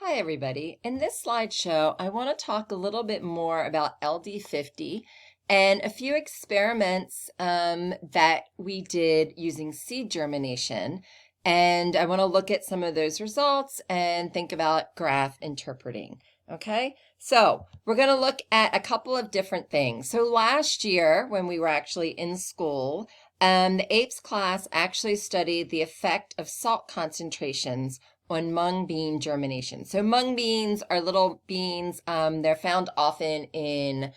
Hi everybody. In this slideshow, I want to talk a little bit more about LD50 and a few experiments that we did using seed germination. And I want to look at some of those results and think about graph interpreting. Okay, so we're going to look at a couple of different things. So last year when we were actually in school, the APES class actually studied the effect of salt concentrations on mung bean germination. So mung beans are little beans. They're found often in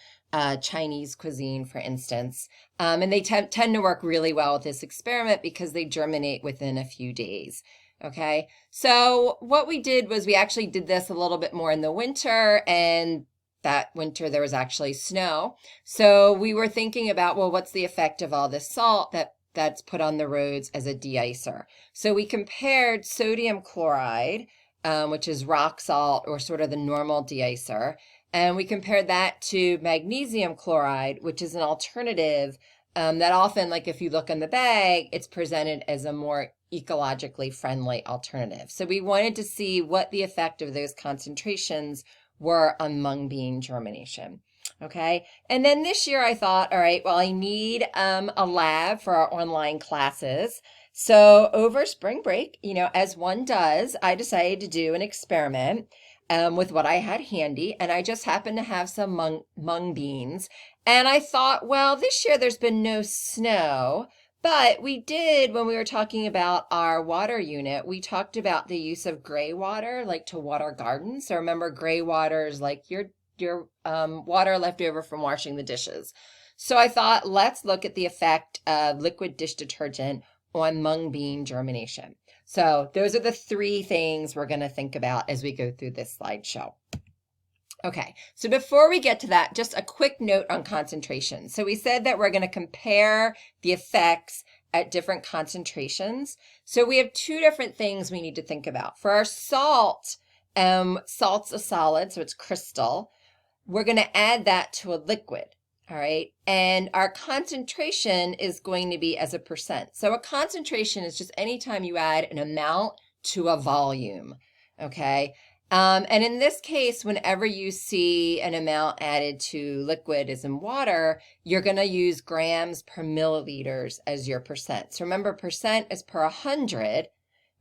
Chinese cuisine, for instance. And they tend to work really well with this experiment because they germinate within a few days. Okay, so what we did was we actually did this a little bit more in the winter, and that winter there was actually snow. So we were thinking about, well, what's the effect of all this salt that's put on the roads as a de-icer? So we compared sodium chloride, which is rock salt or sort of the normal de-icer, and we compared that to magnesium chloride, which is an alternative that often, like if you look on the bag, it's presented as a more ecologically friendly alternative. So we wanted to see what the effect of those concentrations were on mung bean germination. Okay, and then this year I thought, all right, well, I need a lab for our online classes. So over spring break, as one does, I decided to do an experiment with what I had handy, and I just happened to have some mung beans. And I thought, well, this year there's been no snow, but we did, when we were talking about our water unit, we talked about the use of gray water, like to water gardens. So remember, gray water is like your water left over from washing the dishes. So I thought, let's look at the effect of liquid dish detergent on mung bean germination. So those are the three things we're going to think about as we go through this slideshow. Okay, so before we get to that, just a quick note on concentration. So we said that we're going to compare the effects at different concentrations. So we have two different things we need to think about. For our salt, salt's a solid, so it's crystal. We're going to add that to a liquid, all right? And our concentration is going to be as a percent. So a concentration is just anytime you add an amount to a volume, okay? And in this case, whenever you see an amount added to liquid as in water, you're going to use grams per milliliters as your percent. So remember, percent is per 100,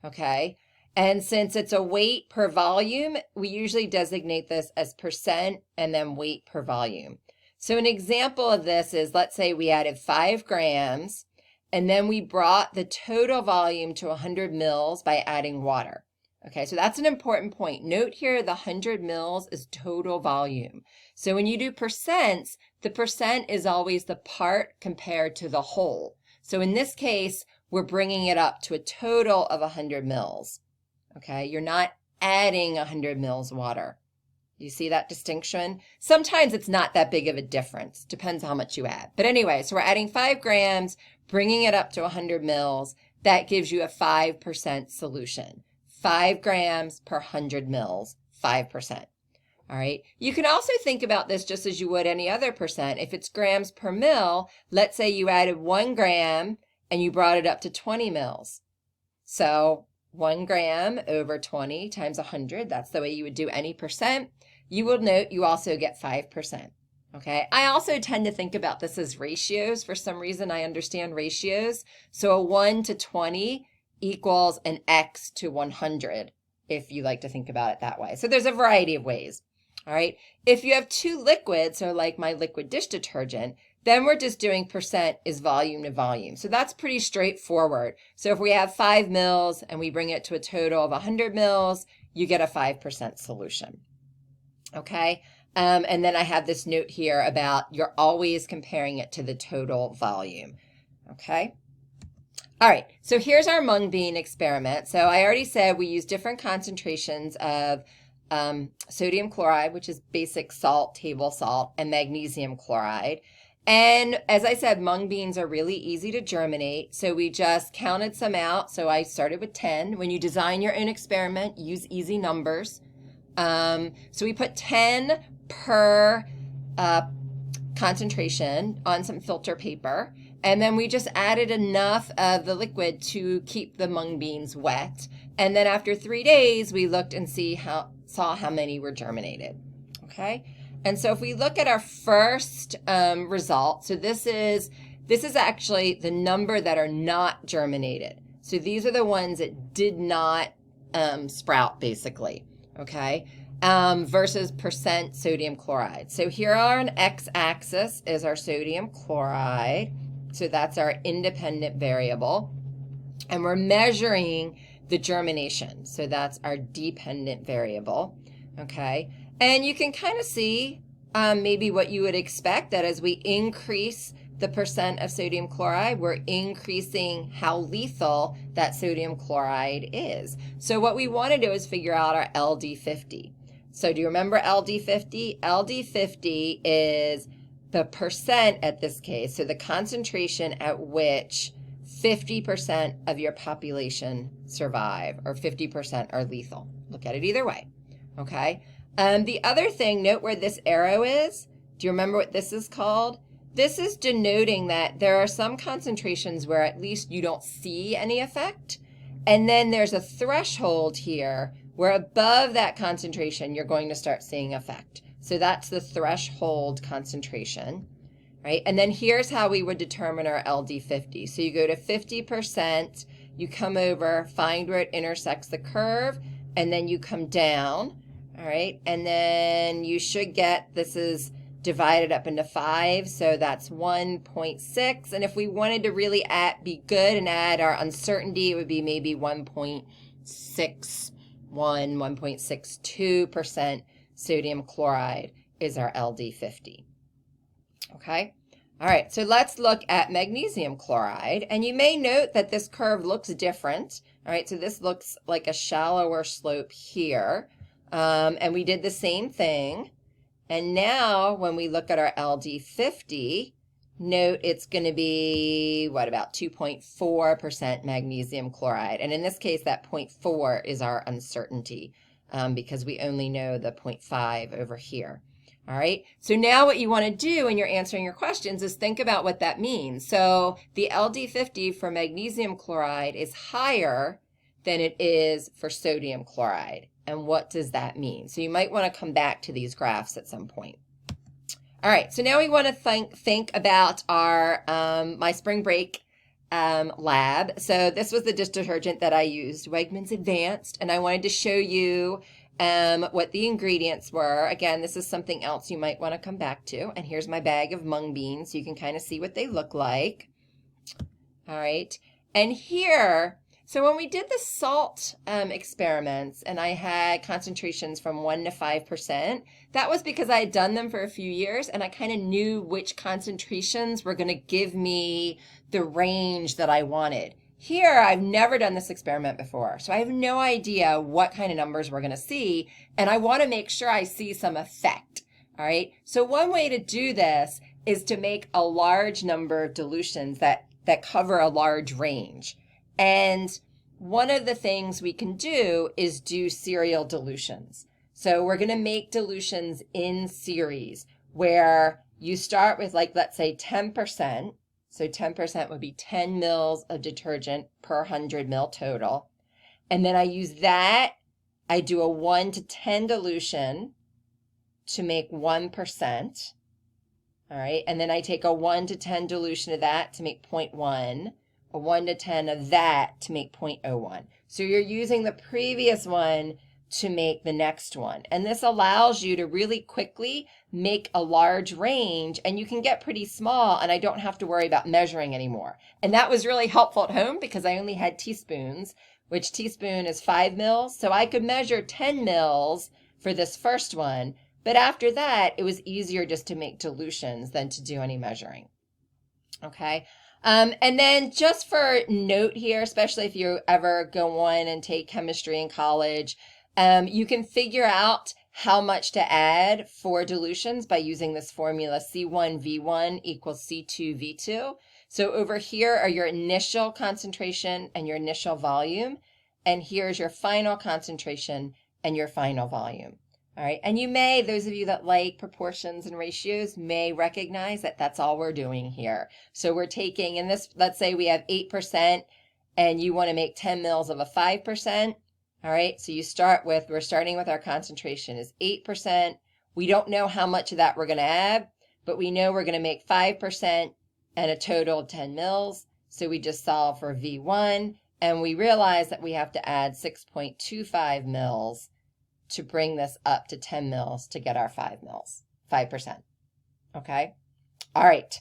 okay? And since it's a weight per volume, we usually designate this as percent and then weight per volume. So an example of this is, let's say we added 5 grams, and then we brought the total volume to 100 mils by adding water. Okay, so that's an important point. Note here, the 100 mils is total volume. So when you do percents, the percent is always the part compared to the whole. So in this case, we're bringing it up to a total of 100 mils. Okay, you're not adding 100 mils water. You see that distinction? Sometimes it's not that big of a difference. Depends how much you add. But anyway, so we're adding 5 grams, bringing it up to 100 mils. That gives you a 5% solution. 5 grams per 100 mils, 5%. All right. You can also think about this just as you would any other percent. If it's grams per mil, let's say you added 1 gram and you brought it up to 20 mils. So 1 gram over 20 times 100, that's the way you would do any percent. You will note you also get 5%. Okay, I also tend to think about this as ratios. For some reason, I understand ratios. So a 1 to 20 equals an X to 100, if you like to think about it that way. So there's a variety of ways. All right, if you have 2 liquids, so like my liquid dish detergent, then we're just doing percent is volume to volume. So that's pretty straightforward. So if we have 5 mils and we bring it to a total of 100 mils, you get a 5% solution. Okay, and then I have this note here about you're always comparing it to the total volume. Okay. All right, so here's our mung bean experiment. So I already said we use different concentrations of sodium chloride, which is basic salt, table salt, and magnesium chloride. And as I said, mung beans are really easy to germinate. So we just counted some out. So I started with 10. When you design your own experiment, use easy numbers. So we put 10 per concentration on some filter paper. And then we just added enough of the liquid to keep the mung beans wet. And then after 3 days, we looked and saw how many were germinated. Okay. And so if we look at our first result, so this is actually the number that are not germinated. So these are the ones that did not sprout, basically. Okay. Versus percent sodium chloride. So here on x-axis is our sodium chloride. So that's our independent variable. And we're measuring the germination. So that's our dependent variable. Okay. And you can kind of see maybe what you would expect, that as we increase the percent of sodium chloride, we're increasing how lethal that sodium chloride is. So what we want to do is figure out our LD50. So do you remember LD50? LD50 is the percent at this case, so the concentration at which 50% of your population survive, or 50% are lethal. Look at it either way, okay? The other thing, note where this arrow is. Do you remember what this is called? This is denoting that there are some concentrations where at least you don't see any effect, and then there's a threshold here where above that concentration you're going to start seeing effect. So that's the threshold concentration, right? And then here's how we would determine our LD50. So you go to 50%, you come over, find where it intersects the curve, and then you come down, all right? And then you should get, this is divided up into 5, so that's 1.6. And if we wanted to really be good and add our uncertainty, it would be maybe 1.61, 1.62% sodium chloride is our LD50. Okay. All right. So let's look at magnesium chloride. And you may note that this curve looks different. All right. So this looks like a shallower slope here. And we did the same thing. And now when we look at our LD50, note it's going to be, what, about 2.4% magnesium chloride. And in this case, that 0.4 is our uncertainty because we only know the 0.5 over here. All right, so now what you want to do when you're answering your questions is think about what that means. So the LD50 for magnesium chloride is higher than it is for sodium chloride. And what does that mean? So you might want to come back to these graphs at some point. All right, so now we want to think about our my spring break lab. So this was the detergent that I used, Wegmans Advanced, and I wanted to show you what the ingredients were. Again, this is something else you might want to come back to. And here's my bag of mung beans, so you can kind of see what they look like. All right, and here, so when we did the salt experiments and I had concentrations from 1 to 5%, that was because I had done them for a few years and I kind of knew which concentrations were going to give me the range that I wanted. Here, I've never done this experiment before, so I have no idea what kind of numbers we're going to see, and I want to make sure I see some effect. All right, so one way to do this is to make a large number of dilutions that cover a large range. And one of the things we can do is do serial dilutions. So we're going to make dilutions in series where you start with, like, let's say 10%. So 10% would be 10 mils of detergent per 100 mil total. And then I use that. I do a 1 to 10 dilution to make 1%. All right. And then I take a 1 to 10 dilution of that to make 0.1. A 1 to 10 of that to make 0.01. So you're using the previous one to make the next one. And this allows you to really quickly make a large range, and you can get pretty small, and I don't have to worry about measuring anymore. And that was really helpful at home because I only had teaspoons, which teaspoon is 5 mils. So I could measure 10 mils for this first one. But after that, it was easier just to make dilutions than to do any measuring. Okay. And then just for note here, especially if you ever go on and take chemistry in college, you can figure out how much to add for dilutions by using this formula C1V1 equals C2V2. So over here are your initial concentration and your initial volume, and here's your final concentration and your final volume. All right, and you may, those of you that like proportions and ratios may recognize that that's all we're doing here. So we're taking, in this, let's say we have 8% and you want to make 10 mils of a 5%. All right, so we're starting with our concentration is 8%. We don't know how much of that we're going to add, but we know we're going to make 5% and a total of 10 mils. So we just solve for V1, and we realize that we have to add 6.25 mils to bring this up to 10 mils to get our 5%. Okay? All right.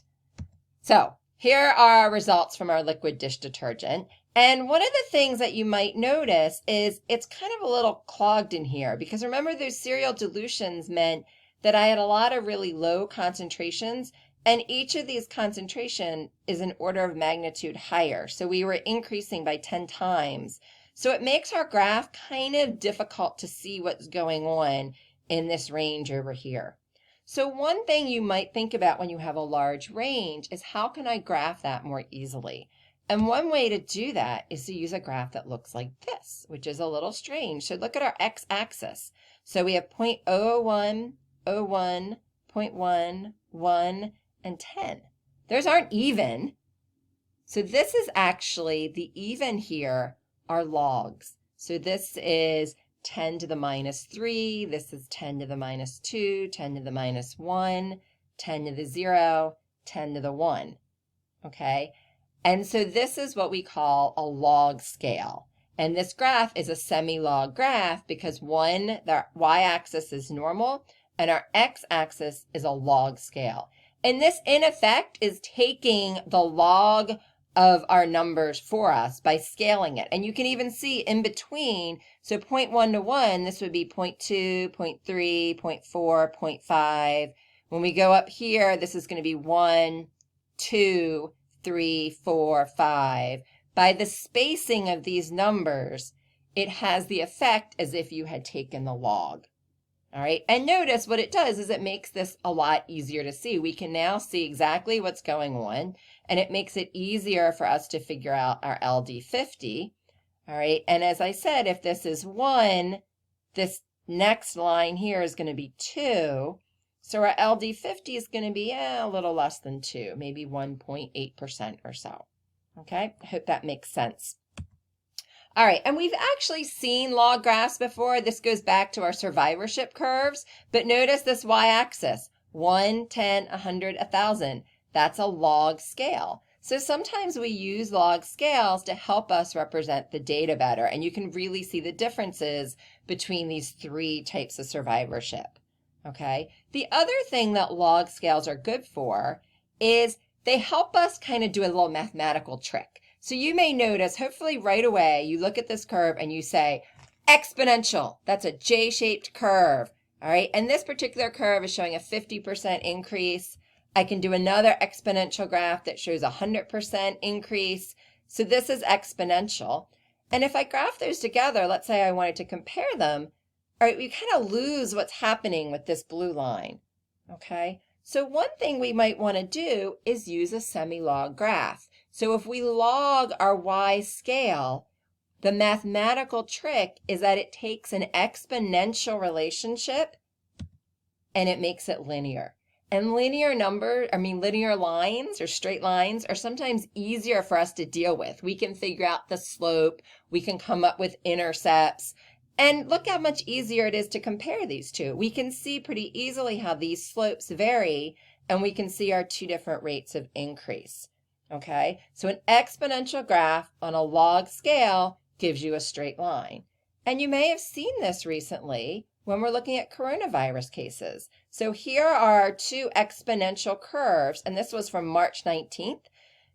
So here are our results from our liquid dish detergent. And one of the things that you might notice is it's kind of a little clogged in here, because remember those serial dilutions meant that I had a lot of really low concentrations, and each of these concentration is an order of magnitude higher. So we were increasing by 10 times. So it makes our graph kind of difficult to see what's going on in this range over here. So one thing you might think about when you have a large range is, how can I graph that more easily? And one way to do that is to use a graph that looks like this, which is a little strange. So look at our x-axis. So we have 0.001, 0.1, 0.1, 1, and 10. Those aren't even. So this is actually, the even here are logs. So this is 10 to the minus 3, this is 10 to the minus 2, 10 to the minus 1, 10 to the 0, 10 to the 1, okay? And so this is what we call a log scale. And this graph is a semi-log graph because the y-axis is normal and our x-axis is a log scale. And this, in effect, is taking the log of our numbers for us by scaling it. And you can even see in between, so 0.1 to 1, this would be 0.2, 0.3, 0.4, 0.5. When we go up here, this is going to be 1, 2, 3, 4, 5. By the spacing of these numbers, it has the effect as if you had taken the log. All right, and notice what it does is it makes this a lot easier to see. We can now see exactly what's going on, and it makes it easier for us to figure out our LD50. All right, and as I said, if this is 1, this next line here is going to be 2. So our LD50 is going to be a little less than 2, maybe 1.8% or so. Okay, I hope that makes sense. All right, and we've actually seen log graphs before. This goes back to our survivorship curves, but notice this y-axis, 1, 10, 100, 1,000. That's a log scale. So sometimes we use log scales to help us represent the data better, and you can really see the differences between these three types of survivorship, okay? The other thing that log scales are good for is they help us kind of do a little mathematical trick. So you may notice, hopefully right away, you look at this curve and you say, exponential, that's a J-shaped curve, all right? And this particular curve is showing a 50% increase. I can do another exponential graph that shows a 100% increase. So this is exponential. And if I graph those together, let's say I wanted to compare them, all right, we kind of lose what's happening with this blue line, okay? So one thing we might want to do is use a semi-log graph. So if we log our y scale, the mathematical trick is that it takes an exponential relationship and it makes it linear. And linear lines or straight lines are sometimes easier for us to deal with. We can figure out the slope, we can come up with intercepts, and look how much easier it is to compare these two. We can see pretty easily how these slopes vary, and we can see our two different rates of increase. Okay, so an exponential graph on a log scale gives you a straight line. And you may have seen this recently when we're looking at coronavirus cases. So here are our two exponential curves, and this was from March 19th.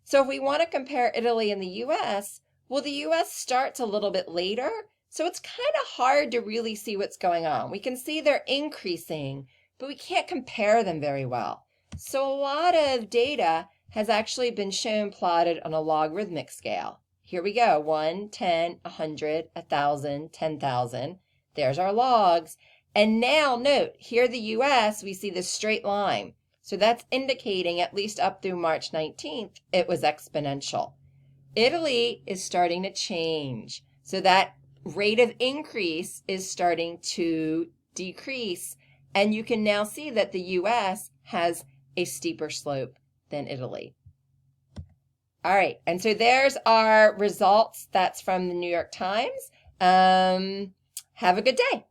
So if we want to compare Italy and the US, well, the US starts a little bit later, so it's kind of hard to really see what's going on. We can see they're increasing, but we can't compare them very well. So a lot of data has actually been shown plotted on a logarithmic scale. Here we go, 1, 10, 100, 1,000, 10,000. There's our logs. And now note, here the US, we see this straight line. So that's indicating, at least up through March 19th, it was exponential. Italy is starting to change. So that rate of increase is starting to decrease. And you can now see that the US has a steeper slope than Italy. All right, and so there's our results. That's from the New York Times. Have a good day.